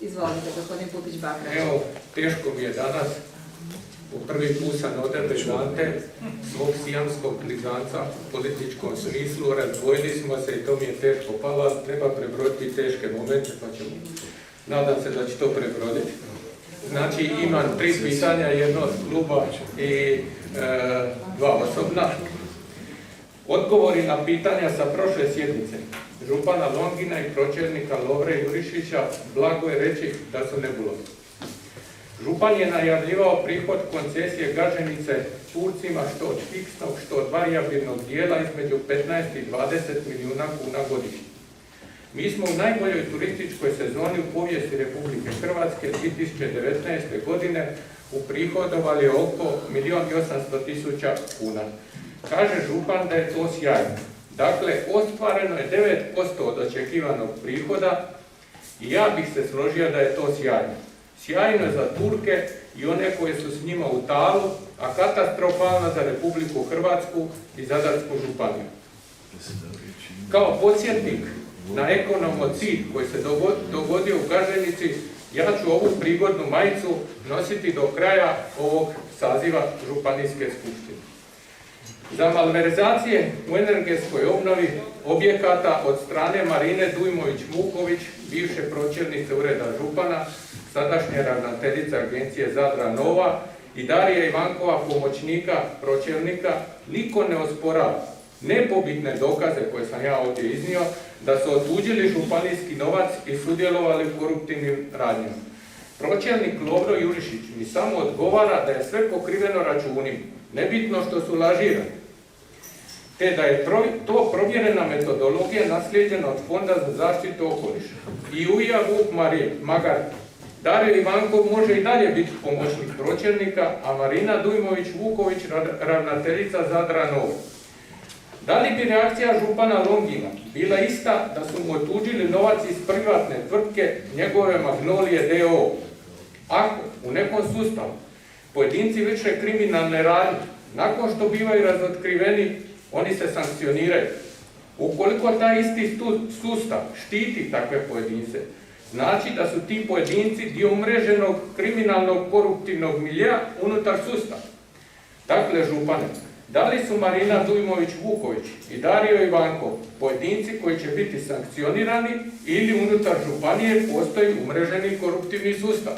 Izvolite, gospodin Pupić-Bakrać. Evo, teško mi je danas. U prvi put sam određante svog sijamskog blizanca u političkom smislu. Razdvojili smo se i to mi je teško palo. Treba prebroditi teške momente, pa ćemo. Nadam se da će to prebroditi. Znači, imam 3 pitanja, jedno od kluba i 2 osobna. Odgovori na pitanja sa prošle sjednice župana Longina i pročelnika Lovre Jurišića, blago je reći da su nebulozne. Župan je najavljivao prihod koncesije Gaženice Turcima što od fiksnog, što od varijabilnog dijela između 15 i 20 milijuna kuna godišnje. Mi smo u najboljoj turističkoj sezoni u povijesti Republike Hrvatske 2019. godine uprihodovali oko 1.800.000 kuna. Kaže župan da je to sjajno. Dakle, ostvareno je 9% od očekivanog prihoda i ja bih se složio da je to sjajno. Sjajno je za Turke i one koje su s njima u talu, a katastrofalno za Republiku Hrvatsku i Zadarsku županiju. Kao podsjetnik na ekonomocid koji se dogodio u Gaženici, ja ću ovu prigodnu majicu nositi do kraja ovog saziva Županijske skupštine. Za malverzacije u energetskoj obnovi objekata od strane Marine Dujmović-Vuković, bivše pročelnice ureda župana, sadašnja ravnateljica agencije Zadra Nova i Darija Ivankova, pomoćnika pročelnika, niko ne osporava nepobitne dokaze koje sam ja ovdje iznio da su otuđili županijski novac i sudjelovali u koruptivnim radnjama. Pročelnik Lovro Jurišić mi samo odgovara da je sve pokriveno računima, nebitno što su lažirani, te da je to provjerena metodologija naslijeđena od Fonda za zaštitu okoliša. I Uja Vuk Magar. Dario Ivankov može i dalje biti pomoćnik pročelnika, a Marina Dujmović-Vuković ravnateljica Zadra Nova. Da li bi reakcija župana Longina bila ista da su mu otuđili novac iz privatne tvrtke njegove Magnolije d.o.o. Ako u nekom sustavu pojedinci vrše kriminalne radnje, nakon što bivaju razotkriveni, oni se sankcioniraju. Ukoliko taj isti sustav štiti takve pojedince, znači da su ti pojedinci dio umreženog kriminalnog koruptivnog miljea unutar sustava. Dakle, župane, da li su Marina Dujmović-Vuković i Dario Ivankov pojedinci koji će biti sankcionirani ili unutar županije postoji umreženi koruptivni sustav?